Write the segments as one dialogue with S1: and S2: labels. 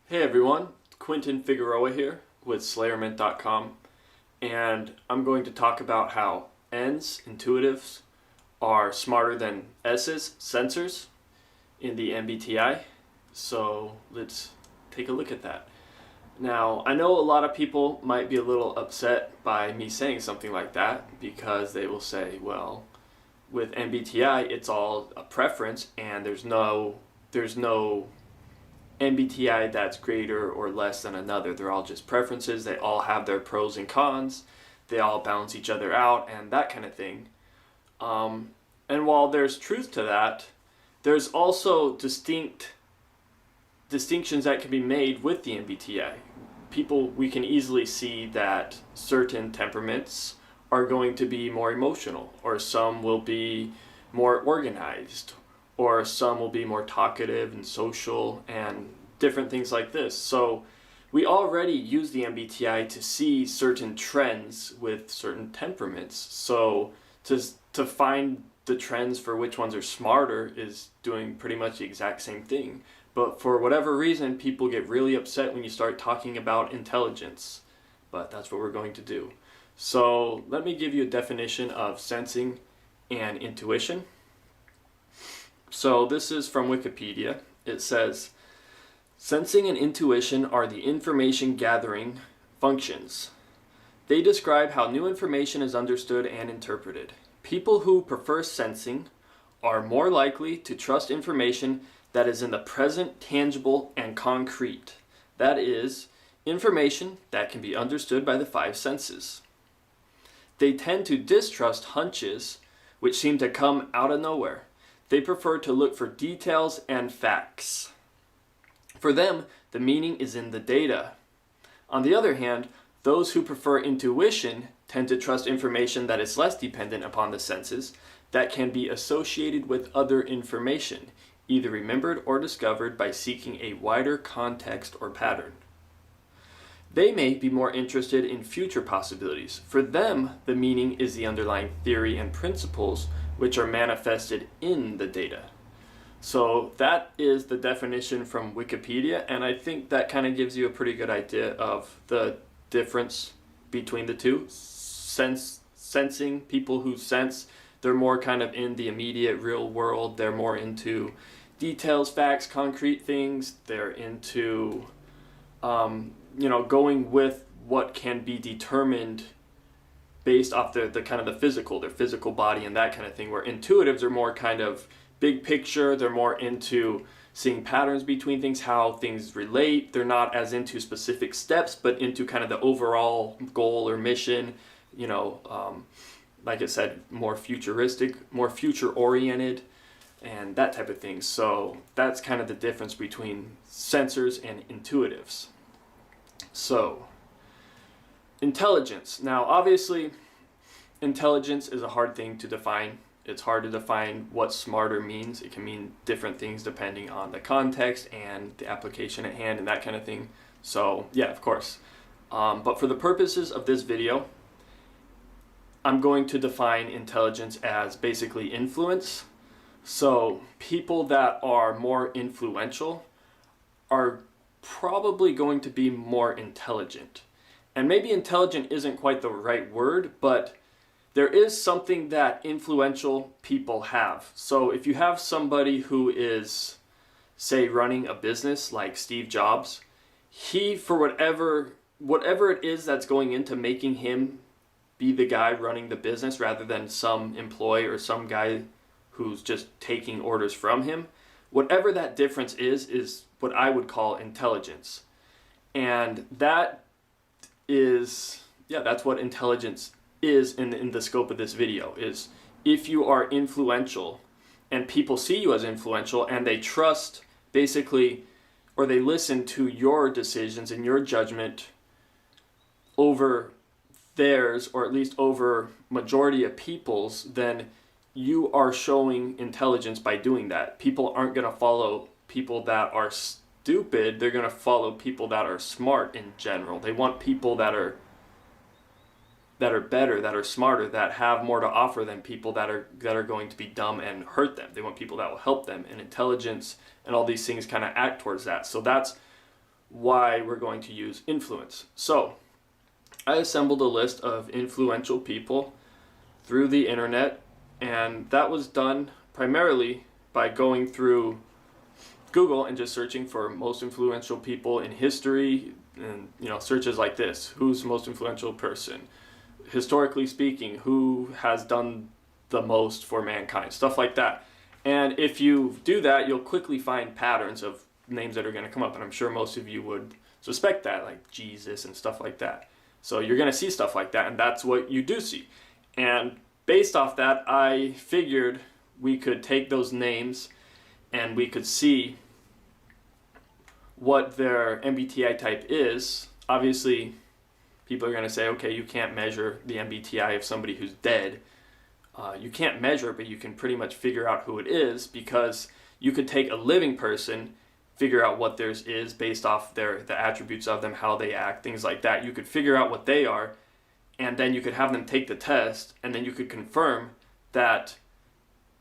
S1: Hey everyone, Quentin Figueroa here with SlayerMint.com, and I'm going to talk about how N's, intuitives, are smarter than S's, sensors, in the MBTI. So let's take a look at that. Now, I know a lot of people might be a little upset by me saying something like that because they will say, well, with MBTI it's all a preference and there's no MBTI that's greater or less than another. They're all just preferences. They all have their pros and cons. They all balance each other out and that kind of thing. And while there's truth to that, there's also distinctions that can be made with the MBTI. We can easily see that certain temperaments are going to be more emotional, or some will be more organized, or some will be more talkative and social and different things like this. So we already use the MBTI to see certain trends with certain temperaments. So to find the trends for which ones are smarter is doing pretty much the exact same thing. But for whatever reason, people get really upset when you start talking about intelligence. But that's what we're going to do. So let me give you a definition of sensing and intuition. So this is from Wikipedia. It says, sensing and intuition are the information gathering functions. They describe how new information is understood and interpreted. People who prefer sensing are more likely to trust information that is in the present, tangible, and concrete. That is, information that can be understood by the five senses. They tend to distrust hunches, which seem to come out of nowhere. They prefer to look for details and facts. For them, the meaning is in the data. On the other hand, those who prefer intuition tend to trust information that is less dependent upon the senses, that can be associated with other information, either remembered or discovered by seeking a wider context or pattern. They may be more interested in future possibilities. For them, the meaning is the underlying theory and principles which are manifested in the data. So that is the definition from Wikipedia, and I think that kind of gives you a pretty good idea of the difference between the two. Sensing, people who sense, they're more kind of in the immediate real world. They're more into details, facts, concrete things. They're into going with what can be determined based off the kind of the physical, their physical body and that kind of thing, where intuitives are more kind of big picture. They're more into seeing patterns between things, how things relate. They're not as into specific steps, but into kind of the overall goal or mission, like I said, more futuristic, more future oriented, and that type of thing. So that's kind of the difference between sensors and intuitives. So, intelligence. Now, obviously, intelligence is a hard thing to define. It's hard to define what smarter means. It can mean different things depending on the context and the application at hand and that kind of thing. So, yeah, of course. But for the purposes of this video, I'm going to define intelligence as basically influence. So, people that are more influential are probably going to be more intelligent. And maybe intelligent isn't quite the right word, but there is something that influential people have. So if you have somebody who is, say, running a business like Steve Jobs, he, for whatever it is that's going into making him be the guy running the business rather than some employee or some guy who's just taking orders from him, whatever that difference is what I would call intelligence. And that is, that's what intelligence is in the scope of this video, is if you are influential and people see you as influential and they trust basically, or they listen to your decisions and your judgment over theirs, or at least over majority of people's, then you are showing intelligence by doing that. People aren't going to follow people that are stupid. They're going to follow people that are smart in general. They want people that are better, that are smarter, that have more to offer than people that are going to be dumb and hurt them. They want people that will help them, and intelligence and all these things kind of act towards that. So that's why we're going to use influence. So I assembled a list of influential people through the internet, and that was done primarily by going through Google and just searching for most influential people in history, and searches like this: who's the most influential person historically speaking, who has done the most for mankind, stuff like that. And if you do that, you'll quickly find patterns of names that are going to come up, and I'm sure most of you would suspect that, like Jesus and stuff like that. So you're going to see stuff like that, and that's what you do see. And based off that, I figured we could take those names and we could see what their MBTI type is. Obviously, people are going to say, okay, you can't measure the MBTI of somebody who's dead. You can't measure it, but you can pretty much figure out who it is, because you could take a living person, figure out what theirs is based off the attributes of them, how they act, things like that. You could figure out what they are, and then you could have them take the test, and then you could confirm that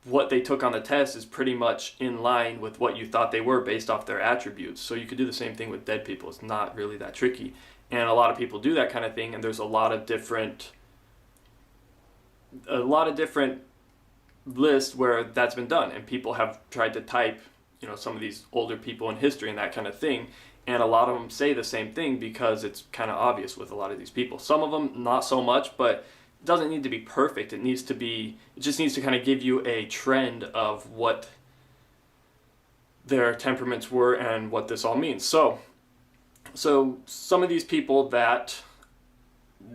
S1: what they took on the test is pretty much in line with what you thought they were based off their attributes. So you could do the same thing with dead people. It's not really that tricky. And a lot of people do that kind of thing, and there's a lot of different lists where that's been done, and people have tried to type, some of these older people in history and that kind of thing, and a lot of them say the same thing because it's kind of obvious with a lot of these people. Some of them not so much, but it doesn't need to be perfect. It just needs to kind of give you a trend of what their temperaments were and what this all means. So some of these people that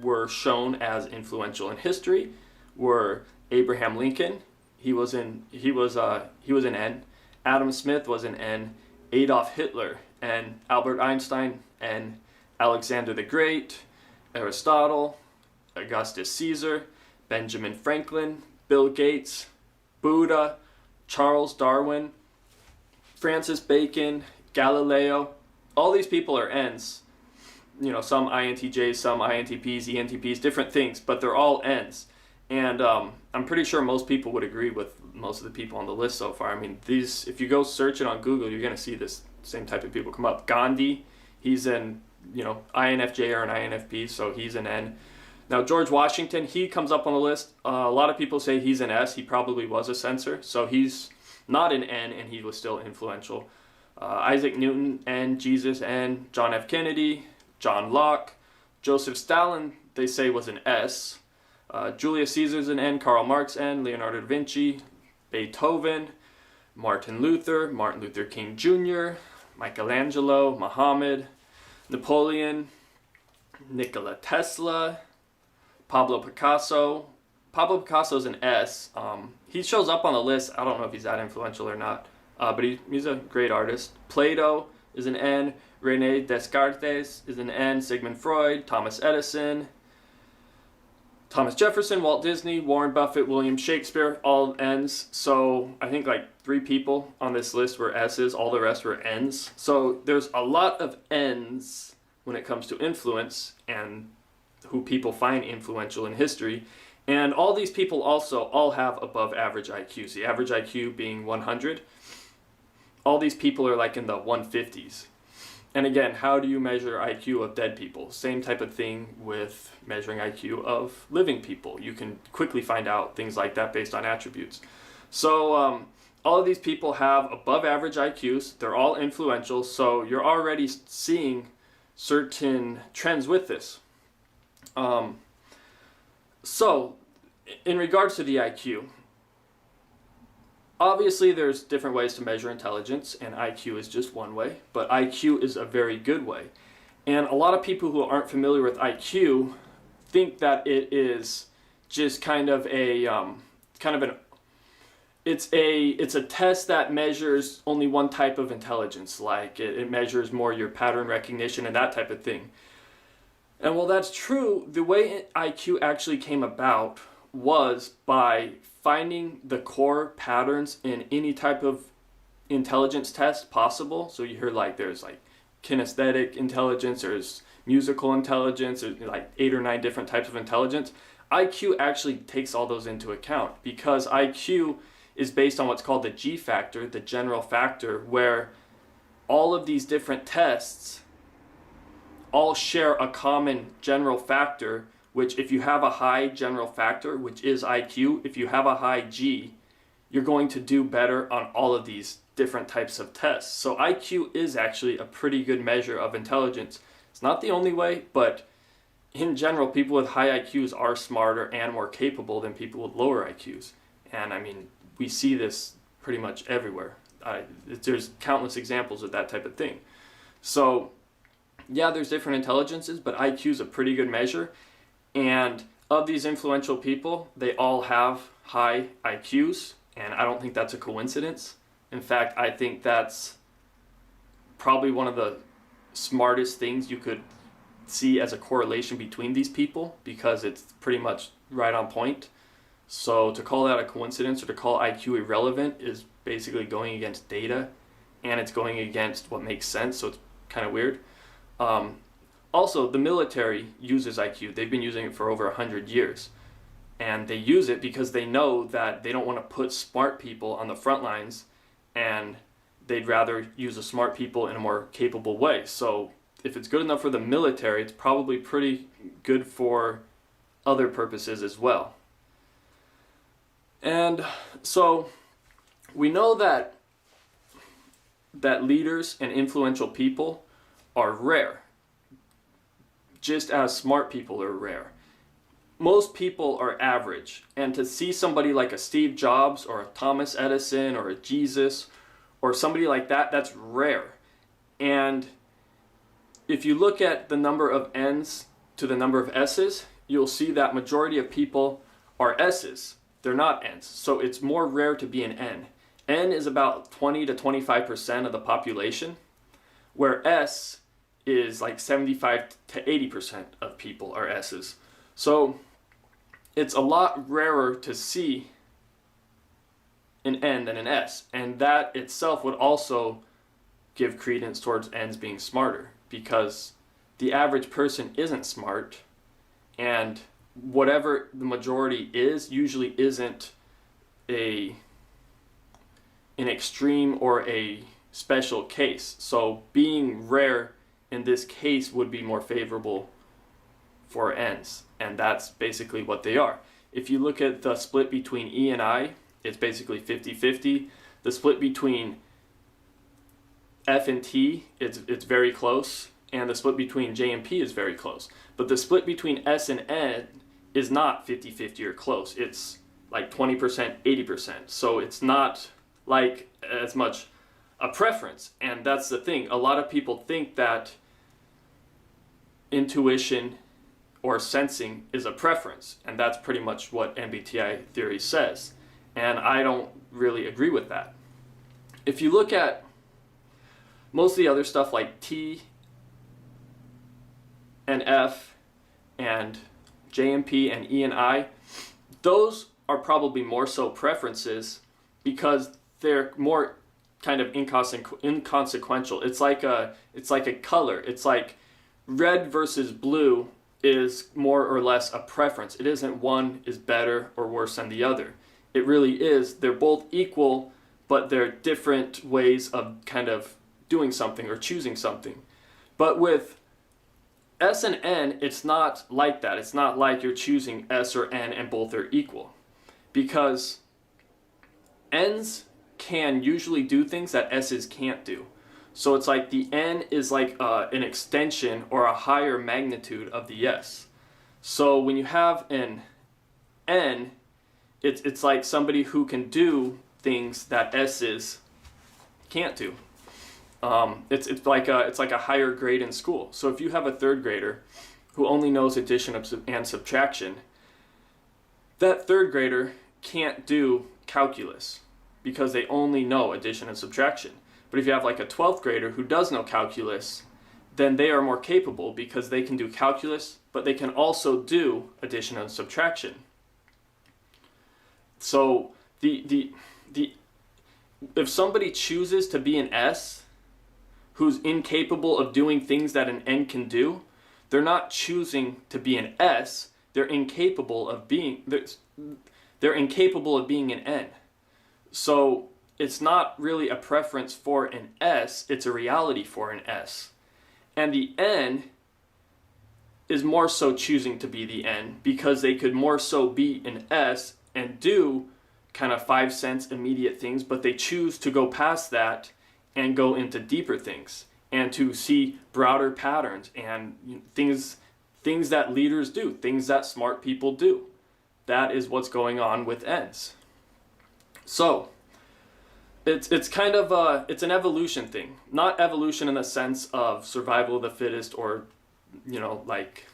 S1: were shown as influential in history were Abraham Lincoln. He was an N. Adam Smith was an N. Adolf Hitler, N. Albert Einstein, N. Alexander the Great, Aristotle, Augustus Caesar, Benjamin Franklin, Bill Gates, Buddha, Charles Darwin, Francis Bacon, Galileo. All these people are N's. Some INTJs, some INTPs, ENTPs, different things, but they're all N's. And I'm pretty sure most people would agree with most of the people on the list so far. I mean, if you go search it on Google, you're going to see this same type of people come up. Gandhi, he's an INFJ or an INFP, so he's an N. Now, George Washington, he comes up on the list. A lot of people say he's an S. He probably was a censor, so he's not an N, and he was still influential. Isaac Newton, N. Jesus, N. John F. Kennedy, John Locke. Joseph Stalin, they say, was an S. Julius Caesar's an N. Karl Marx, N. Leonardo da Vinci, Beethoven, Martin Luther King Jr., Michelangelo, Muhammad, Napoleon, Nikola Tesla, Pablo Picasso. Pablo Picasso's an S. He shows up on the list. I don't know if he's that influential or not, but he's a great artist. Plato is an N. René Descartes is an N. Sigmund Freud, Thomas Edison, Thomas Jefferson, Walt Disney, Warren Buffett, William Shakespeare, all N's. So I think like 3 people on this list were S's, all the rest were N's. So there's a lot of N's when it comes to influence and who people find influential in history. And all these people also all have above average IQs, the average IQ being 100. All these people are like in the 150s. And again, how do you measure IQ of dead people? Same type of thing with measuring IQ of living people. You can quickly find out things like that based on attributes. So all of these people have above average IQs. They're all influential. So you're already seeing certain trends with this. So in regards to the IQ, obviously, there's different ways to measure intelligence, and IQ is just one way, but IQ is a very good way. And a lot of people who aren't familiar with IQ think that it is just it's a test that measures only one type of intelligence, like it measures more your pattern recognition and that type of thing. And while that's true, the way IQ actually came about was by finding the core patterns in any type of intelligence test possible. So you hear there's kinesthetic intelligence, there's musical intelligence, there's 8 or 9 different types of intelligence. IQ actually takes all those into account because IQ is based on what's called the G factor, the general factor, where all of these different tests all share a common general factor, which if you have a high general factor, which is IQ, if you have a high G, you're going to do better on all of these different types of tests. So IQ is actually a pretty good measure of intelligence. It's not the only way, but in general, people with high IQs are smarter and more capable than people with lower IQs. And I mean, we see this pretty much everywhere. There's countless examples of that type of thing. So yeah, there's different intelligences, but IQ is a pretty good measure. And of these influential people, they all have high IQs, and I don't think that's a coincidence. In fact, I think that's probably one of the smartest things you could see as a correlation between these people, because it's pretty much right on point. So to call that a coincidence or to call IQ irrelevant is basically going against data, and it's going against what makes sense, so it's kind of weird. Also, the military uses IQ. They've been using it for over 100 years. And they use it because they know that they don't want to put smart people on the front lines, and they'd rather use the smart people in a more capable way. So if it's good enough for the military, it's probably pretty good for other purposes as well. And so we know that leaders and influential people are rare, just as smart people are rare. Most people are average, and to see somebody like a Steve Jobs or a Thomas Edison or a Jesus or somebody like that, that's rare. And if you look at the number of N's to the number of S's, you'll see that majority of people are S's. They're not N's. So it's more rare to be an N. N is about 20 to 25% of the population, where S is like 75 to 80% of people are S's. So it's a lot rarer to see an N than an S. And that itself would also give credence towards N's being smarter, because the average person isn't smart, and whatever the majority is usually isn't an extreme or a special case. So being rare in this case would be more favorable for N's, and that's basically what they are. If you look at the split between E and I, it's basically 50-50. The split between F and T, it's very close, and the split between J and P is very close. But the split between S and N is not 50-50 or close. It's like 20%, 80%. So it's not like as much a preference. And that's the thing. A lot of people think that intuition or sensing is a preference, and that's pretty much what MBTI theory says. And I don't really agree with that. If you look at most of the other stuff like T and F and J and P and E and I, those are probably more so preferences because they're more kind of inconsequential. It's like a color. It's like red versus blue is more or less a preference. It isn't one is better or worse than the other. It really is. They're both equal, but they're different ways of kind of doing something or choosing something. But with S and N, it's not like that. It's not like you're choosing S or N and both are equal. Because N's can usually do things that S's can't do. So it's like the N is like an extension or a higher magnitude of the S. So when you have an N, it's like somebody who can do things that S's can't do. It's like a higher grade in school. So if you have a third grader who only knows addition and subtraction, that third grader can't do calculus because they only know addition and subtraction. But if you have like a 12th grader who does know calculus, then they are more capable because they can do calculus, but they can also do addition and subtraction. So if somebody chooses to be an S who's incapable of doing things that an N can do, they're not choosing to be an S. They're incapable of being an N. So it's not really a preference for an S, it's a reality for an S. And the N is more so choosing to be the N because they could more so be an S and do kind of 5 cents immediate things, but they choose to go past that and go into deeper things and to see broader patterns and things that leaders do, things that smart people do. That is what's going on with Ns. So it's kind of it's an evolution thing, not evolution in the sense of survival of the fittest or like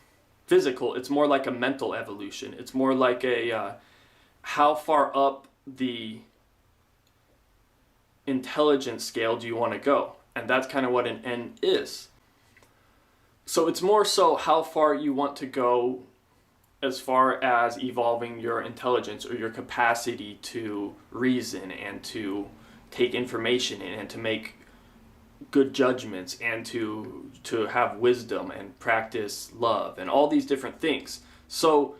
S1: physical. It's more like a mental evolution. It's more like a how far up the intelligence scale do you want to go? And that's kind of what an N is. So it's more so how far you want to go as far as evolving your intelligence or your capacity to reason and to take information in and to make good judgments and to have wisdom and practice love and all these different things. So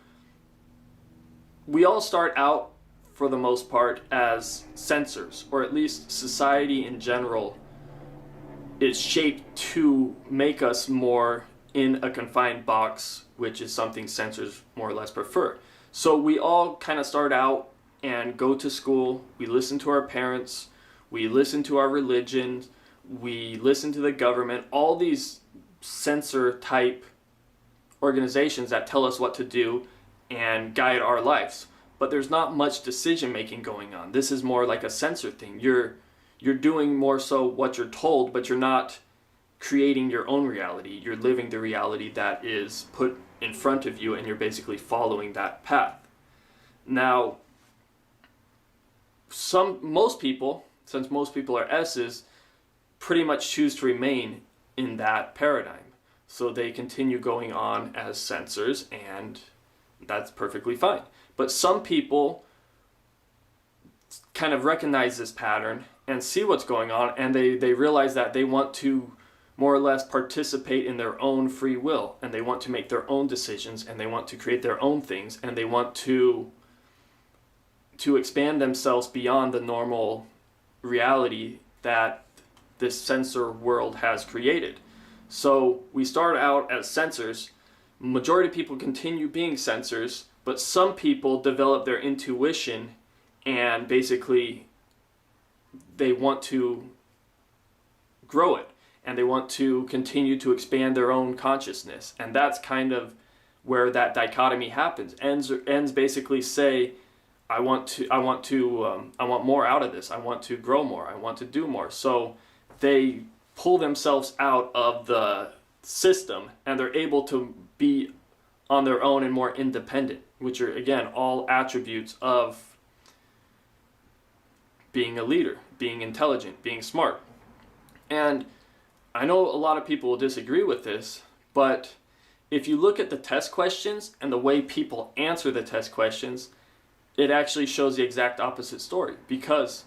S1: we all start out for the most part as sensors, or at least society in general is shaped to make us more in a confined box, which is something sensors more or less prefer. So we all kind of start out and go to school, we listen to our parents, we listen to our religion, we listen to the government, all these sensor type organizations that tell us what to do and guide our lives. But there's not much decision making going on. This is more like a sensor thing. You're doing more so what you're told, but you're not creating your own reality. You're living the reality that is put in front of you, and you're basically following that path. Now, most people, since most people are S's, pretty much choose to remain in that paradigm. So they continue going on as sensors, and that's perfectly fine. But some people kind of recognize this pattern and see what's going on, and they realize that they want to more or less participate in their own free will, and they want to make their own decisions, and they want to create their own things, and they want to expand themselves beyond the normal reality that this sensor world has created. So we start out as sensors. Majority of people continue being sensors, but some people develop their intuition and basically they want to grow it and they want to continue to expand their own consciousness. And that's kind of where that dichotomy happens. Ends basically say, I want more out of this. I want to grow more. I want to do more. So they pull themselves out of the system and they're able to be on their own and more independent, which are, again, all attributes of being a leader, being intelligent, being smart. And I know a lot of people will disagree with this, but if you look at the test questions and the way people answer the test questions, it actually shows the exact opposite story. Because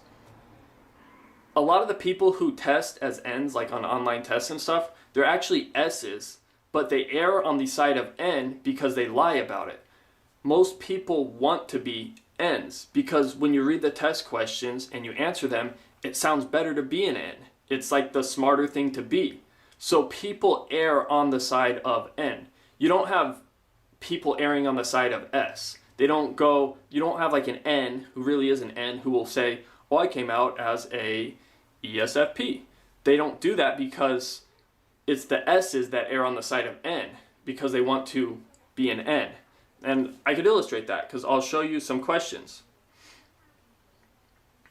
S1: a lot of the people who test as N's, like on online tests and stuff, they're actually S's, but they err on the side of N because they lie about it. Most people want to be N's because when you read the test questions and you answer them, it sounds better to be an N. It's like the smarter thing to be. So people err on the side of N. You don't have people erring on the side of S. You don't have like an N who really is an N who will say, oh, I came out as a ESFP. They don't do that because it's the S's that err on the side of N because they want to be an N. And I could illustrate that because I'll show you some questions.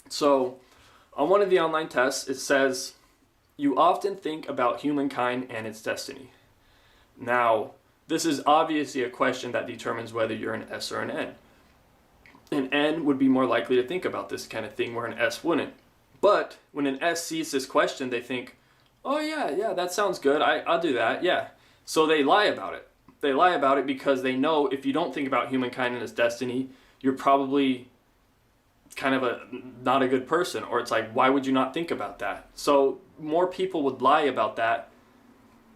S1: So on one of the online tests, it says, you often think about humankind and its destiny. Now, this is obviously a question that determines whether you're an S or an N. An N would be more likely to think about this kind of thing where an S wouldn't. But when an S sees this question, they think, oh yeah, that sounds good. I'll do that, yeah. So they lie about it. They lie about it because they know if you don't think about humankind and its destiny, you're probably kind of not a good person. Or it's like, why would you not think about that? So more people would lie about that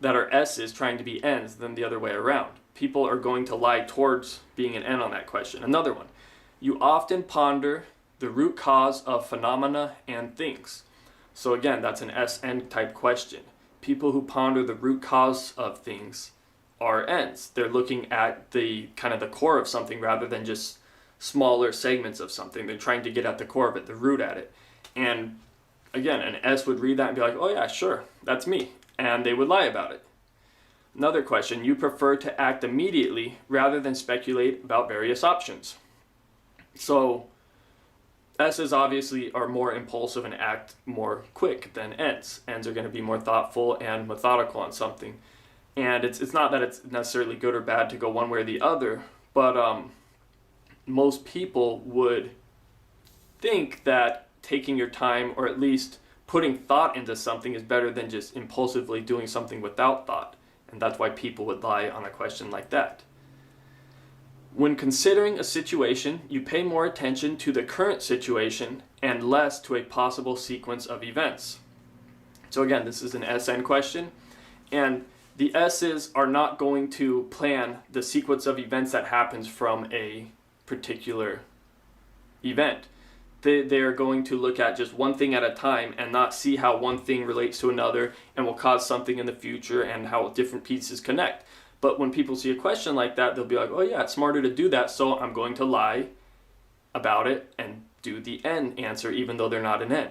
S1: are S's trying to be N's than the other way around. People are going to lie towards being an N on that question. Another one, you often ponder the root cause of phenomena and things. So again, that's an SN type question. People who ponder the root cause of things are N's. They're looking at the kind of the core of something rather than just smaller segments of something. They're trying to get at the core of it, the root at it. And again, an S would read that and be like, oh yeah, sure, that's me. And they would lie about it. Another question, you prefer to act immediately rather than speculate about various options. So S's obviously are more impulsive and act more quick than N's. N's are going to be more thoughtful and methodical on something. And it's not that it's necessarily good or bad to go one way or the other, but most people would think that taking your time, or at least putting thought into something, is better than just impulsively doing something without thought. And that's why people would lie on a question like that. When considering a situation, you pay more attention to the current situation and less to a possible sequence of events. So again, this is an SN question, and the S's are not going to plan the sequence of events that happens from a particular event. They are going to look at just one thing at a time and not see how one thing relates to another and will cause something in the future and how different pieces connect. But when people see a question like that, they'll be like, oh yeah, it's smarter to do that, so I'm going to lie about it and do the N answer even though they're not an N.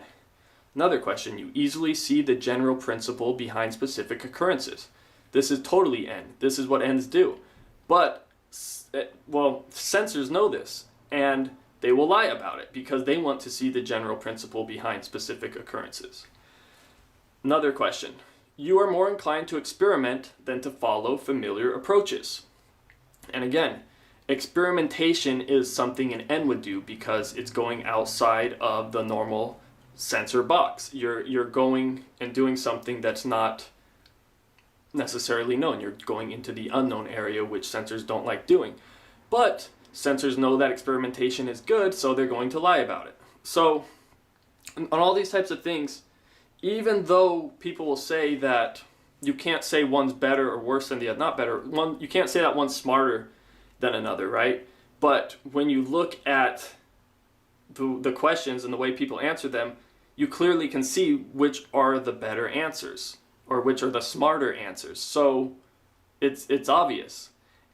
S1: Another question, you easily see the general principle behind specific occurrences. This is totally N. This is what N's do. But, well, sensors know this, and they will lie about it because they want to see the general principle behind specific occurrences. Another question, you are more inclined to experiment than to follow familiar approaches. And again, experimentation is something an N would do because it's going outside of the normal sensor box. You're going and doing something that's not necessarily known. You're going into the unknown area, which sensors don't like doing. But sensors know that experimentation is good, so they're going to lie about it. So on all these types of things, even though people will say that you can't say one's better or worse than the other, not better, you can't say that one's smarter than another, right? But when you look at the questions and the way people answer them, you clearly can see which are the better answers or which are the smarter answers. So it's obvious.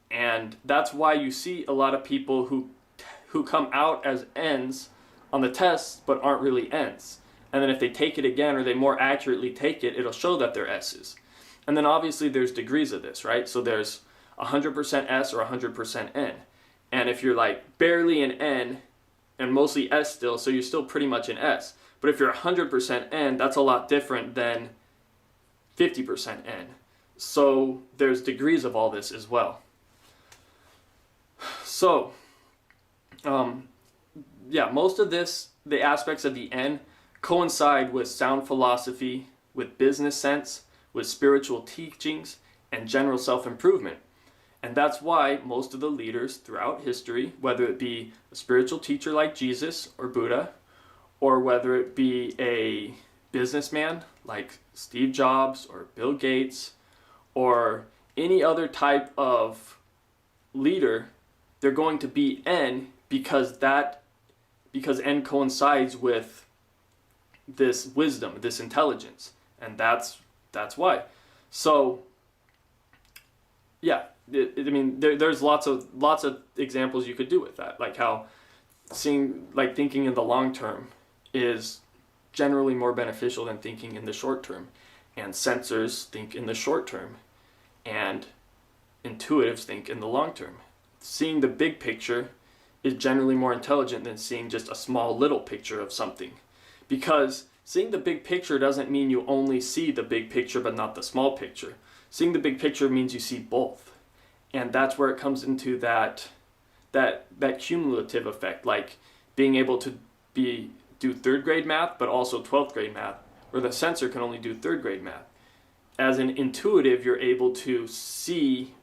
S1: And that's why you see a lot of people who come out as N's on the tests but aren't really N's. And then if they take it again or they more accurately take it, it'll show that they're S's. And then obviously there's degrees of this, right? So there's 100% S or 100% N. And if you're like barely an N and mostly S still, so you're still pretty much an S. But if you're 100% N, that's a lot different than 50% N. So there's degrees of all this as well. So, most of this, the aspects of the N, coincide with sound philosophy, with business sense, with spiritual teachings, and general self-improvement. And that's why most of the leaders throughout history, whether it be a spiritual teacher like Jesus or Buddha, or whether it be a businessman like Steve Jobs or Bill Gates, or any other type of leader, they're going to be N because N coincides with this wisdom, this intelligence, and that's why. So, yeah, there's lots of examples you could do with that, like how thinking in the long term is generally more beneficial than thinking in the short term, and sensors think in the short term, and intuitives think in the long term. Seeing the big picture is generally more intelligent than seeing just a small little picture of something. Because seeing the big picture doesn't mean you only see the big picture but not the small picture. Seeing the big picture means you see both. And that's where it comes into that cumulative effect, like being able to do third grade math but also 12th grade math, where the sensor can only do third grade math. As an intuitive, you're able to see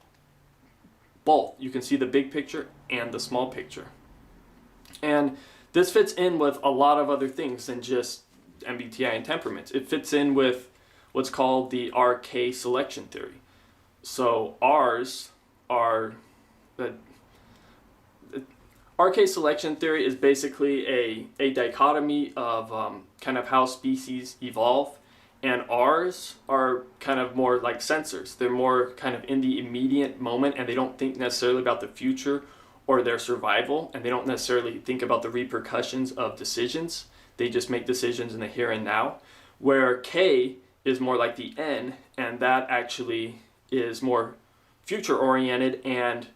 S1: both. You can see the big picture and the small picture. And this fits in with a lot of other things than just MBTI and temperaments. It fits in with what's called the RK selection theory. So R's are... RK selection theory is basically a dichotomy of kind of how species evolve And R's are kind of more like sensors. They're more kind of in the immediate moment, and they don't think necessarily about the future or their survival, and they don't necessarily think about the repercussions of decisions. They just make decisions in the here and now. Where K is more like the N, and that actually is more future oriented and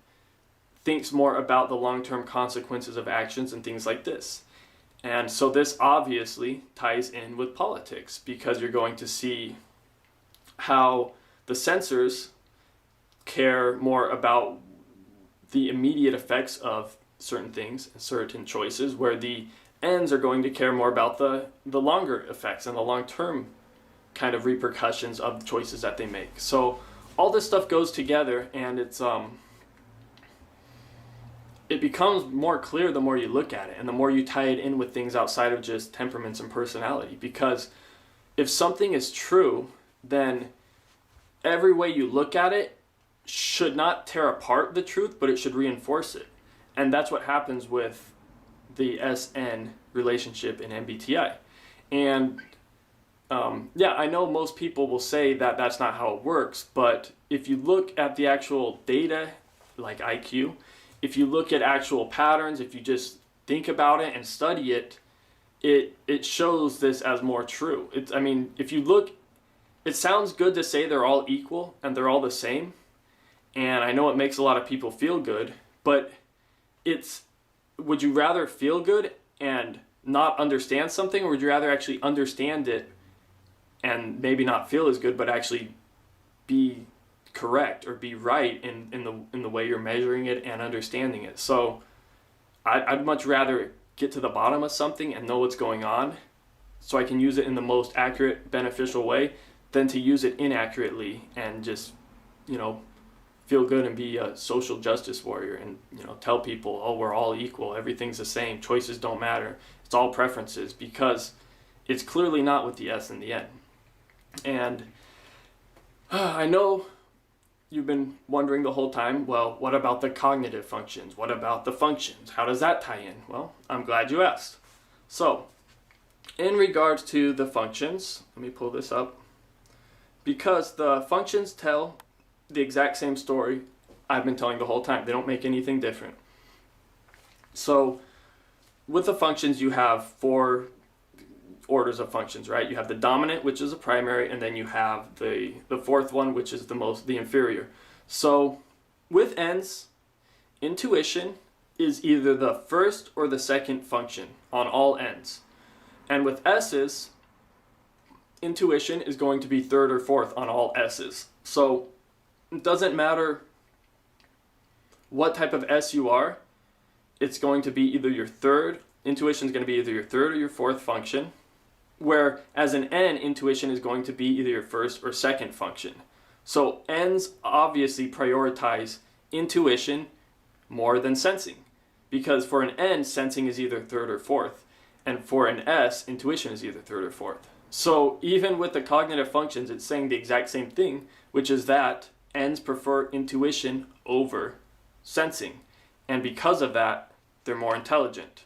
S1: thinks more about the long-term consequences of actions and things like this. And so this obviously ties in with politics, because you're going to see how the sensors care more about the immediate effects of certain things and certain choices, where the N's are going to care more about the longer effects and the long-term kind of repercussions of the choices that they make. So all this stuff goes together, and it becomes more clear the more you look at it and the more you tie it in with things outside of just temperaments and personality. Because if something is true, then every way you look at it should not tear apart the truth, but it should reinforce it. And that's what happens with the SN relationship in MBTI. And I know most people will say that that's not how it works, but if you look at the actual data, like IQ, if you look at actual patterns, if you just think about it and study it, it shows this as more true. If you look, it sounds good to say they're all equal and they're all the same, and I know it makes a lot of people feel good, but would you rather feel good and not understand something, or would you rather actually understand it and maybe not feel as good, but actually be correct or be right in the way you're measuring it and understanding it? So I'd much rather get to the bottom of something and know what's going on so I can use it in the most accurate, beneficial way, than to use it inaccurately and just, feel good and be a social justice warrior and, tell people, oh, we're all equal, everything's the same, choices don't matter, it's all preferences, because it's clearly not with the S and the N. And I know you've been wondering the whole time, well, what about the cognitive functions? What about the functions? How does that tie in? Well, I'm glad you asked. So, in regards to the functions, let me pull this up, because the functions tell the exact same story I've been telling the whole time. They don't make anything different. So, with the functions, you have 4 orders of functions, right? You have the dominant, which is a primary, and then you have the fourth one, which is the inferior. So with N's, intuition is either the first or the second function on all N's. And with S's, intuition is going to be third or fourth on all S's. So it doesn't matter what type of S you are, it's going to be either your third, intuition is going to be either your third or your fourth function. Where as an N, intuition is going to be either your first or second function. So N's obviously prioritize intuition more than sensing, because for an N, sensing is either third or fourth, and for an S, intuition is either third or fourth. So even with the cognitive functions, it's saying the exact same thing, which is that N's prefer intuition over sensing, and because of that, they're more intelligent.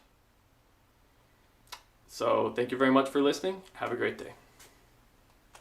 S1: So thank you very much for listening. Have a great day.